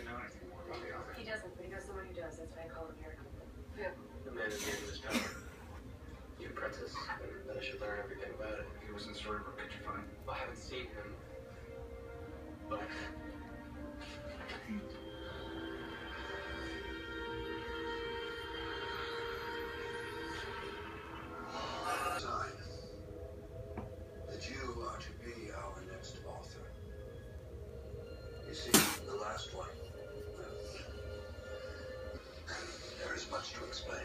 know anything more about the author? He doesn't, but he knows someone who does. That's why I call him here. Yeah. The man who gave him his power. The apprentice. Then I should learn everything about it. He was in Storybrooke. Could you find him? I haven't seen him. But sign that you are to be our next author. You see, the last one, there is much to explain.